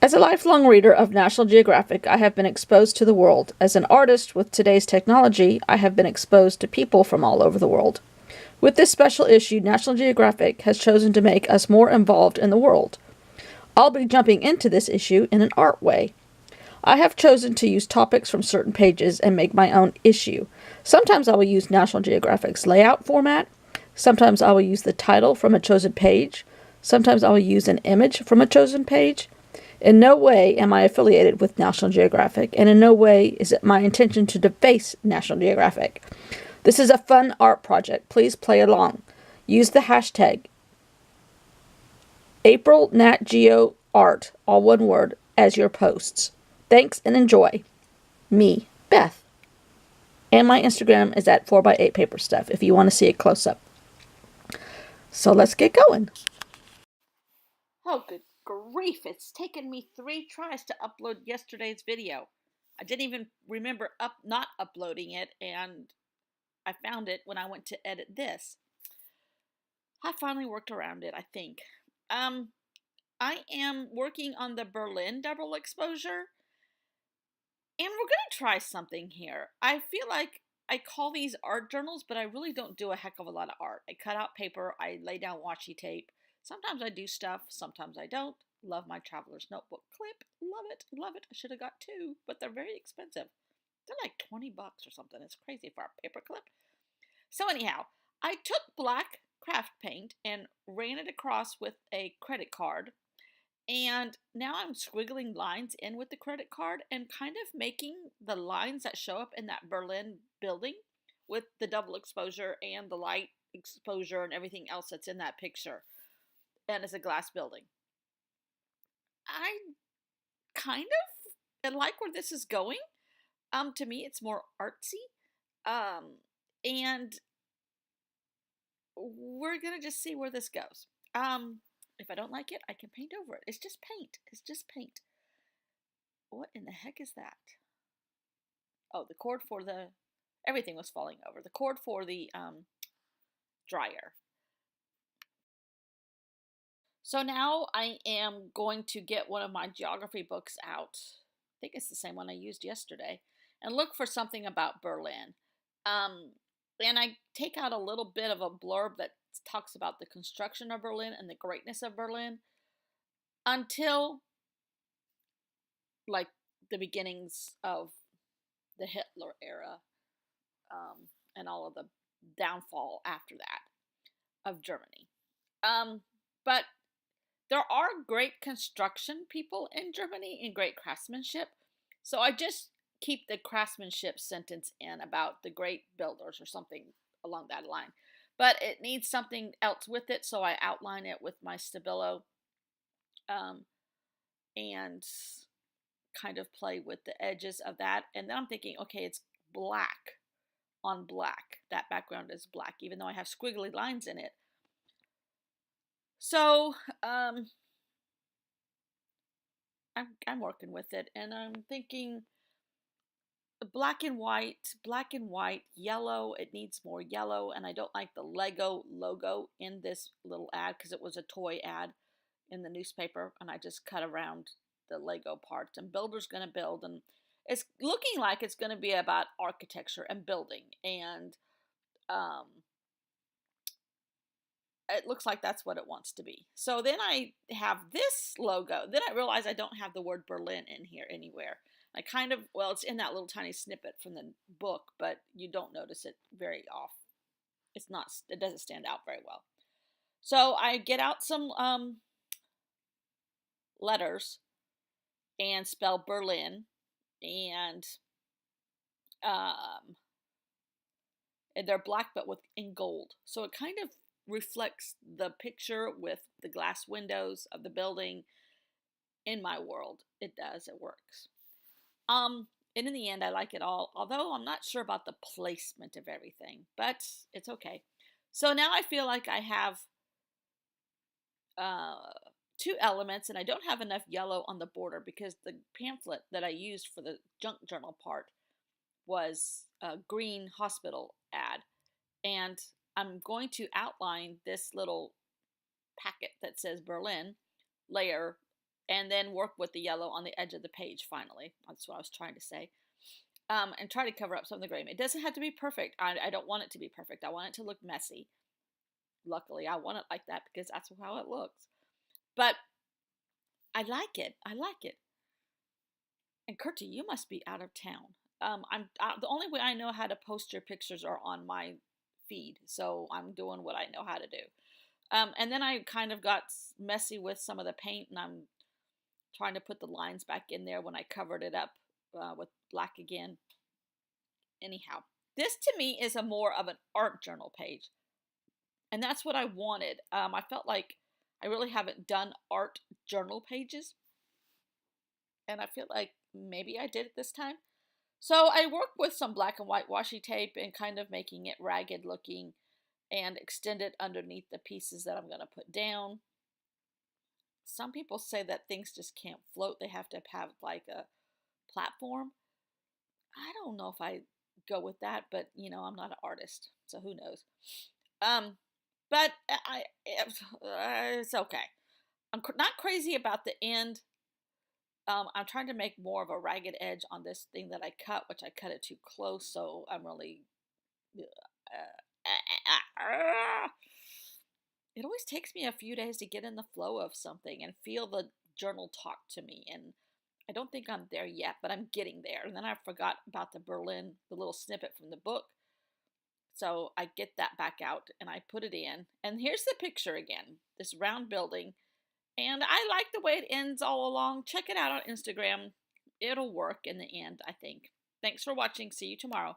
As a lifelong reader of National Geographic, I have been exposed to the world. As an artist with today's technology, I have been exposed to people from all over the world. With this special issue, National Geographic has chosen to make us more involved in the world. I'll be jumping into this issue in an art way. I have chosen to use topics from certain pages and make my own issue. Sometimes I will use National Geographic's layout format. Sometimes I will use the title from a chosen page. Sometimes I will use an image from a chosen page. In no way am I affiliated with National Geographic, and in no way is it my intention to deface National Geographic. This is a fun art project. Please play along. Use the hashtag #AprilNatGeoArt, all one word, as your posts. Thanks and enjoy. Me, Beth. And my Instagram is at 4x8 Paper Stuff if you want to see it close up. So let's get going. Oh, good grief. It's taken me 3 tries to upload yesterday's video. I didn't even remember not uploading it, and I found it when I went to edit this. I finally worked around it, I think. I am working on the Berlin double exposure, and we're going to try something here. I feel like I call these art journals, but I really don't do a heck of a lot of art. I cut out paper, I lay down washi tape. Sometimes I do stuff, sometimes I don't. Love my traveler's notebook clip. Love it, love it. I should have got 2, but they're very expensive. They're like $20 or something. It's crazy for a paper clip. So anyhow, I took black craft paint and ran it across with a credit card. And now I'm squiggling lines in with the credit card and kind of making the lines that show up in that Berlin building with the double exposure and the light exposure and everything else that's in that picture. And it's a glass building. I kind of like where this is going. To me, it's more artsy. And we're going to just see where this goes. If I don't like it, I can paint over it. It's just paint. It's just paint. What in the heck is that? Oh, the cord for the... Everything was falling over. The cord for the dryer. So now I am going to get one of my geography books out. I think it's the same one I used yesterday. And look for something about Berlin. And I take out a little bit of a blurb that talks about the construction of Berlin and the greatness of Berlin until like the beginnings of the Hitler era, and all of the downfall after that of Germany. But there are great construction people in Germany and great craftsmanship. So I just keep the craftsmanship sentence in about the great builders or something along that line. But it needs something else with it, so I outline it with my Stabilo, and kind of play with the edges of that. And then I'm thinking, okay, it's black on black. That background is black, even though I have squiggly lines in it. So I'm working with it, and I'm thinking black and white, yellow. It needs more yellow, and I don't like the Lego logo in this little ad because it was a toy ad in the newspaper, and I just cut around the Lego parts. And Builder's going to build, and it's looking like it's going to be about architecture and building, and it looks like that's what it wants to be. So then I have this logo. Then I realize I don't have the word Berlin in here anywhere. I kind of, well, it's in that little tiny snippet from the book, but you don't notice it very often. It doesn't stand out very well. So I get out some letters and spell Berlin, and um, they're black but in gold. So it kind of reflects the picture with the glass windows of the building. In my world, it does. It works. And in the end, I like it all, although I'm not sure about the placement of everything, but it's okay. So now I feel like I have 2 elements, and I don't have enough yellow on the border because the pamphlet that I used for the junk journal part was a green hospital ad. And I'm going to outline this little packet that says Berlin, layer and then work with the yellow on the edge of the page finally. That's what I was trying to say. And try to cover up some of the gray. It doesn't have to be perfect. I don't want it to be perfect. I want it to look messy. Luckily, I want it like that because that's how it looks. But I like it. I like it. And Kurtie, you must be out of town. The only way I know how to post your pictures are on my feed, so I'm doing what I know how to do. And then I kind of got messy with some of the paint, and I'm trying to put the lines back in there when I covered it up with black again. Anyhow, this to me is a more of an art journal page, and that's what I wanted. I felt like I really haven't done art journal pages, and I feel like maybe I did it this time. So I worked with some black and white washi tape and kind of making it ragged looking and extend it underneath the pieces that I'm going to put down. Some people say that things just can't float. They have to have like a platform. I don't know if I go with that, but you know, I'm not an artist, so who knows. But it's okay. I'm not crazy about the end. I'm trying to make more of a ragged edge on this thing that I cut, which I cut it too close, so I'm really... It always takes me a few days to get in the flow of something and feel the journal talk to me, and I don't think I'm there yet, but I'm getting there. And then I forgot about the Berlin, the little snippet from the book, so I get that back out and I put it in, and here's the picture again, this round building. And I like the way it ends all along. Check it out on Instagram. It'll work in the end, I think. Thanks for watching. See you tomorrow.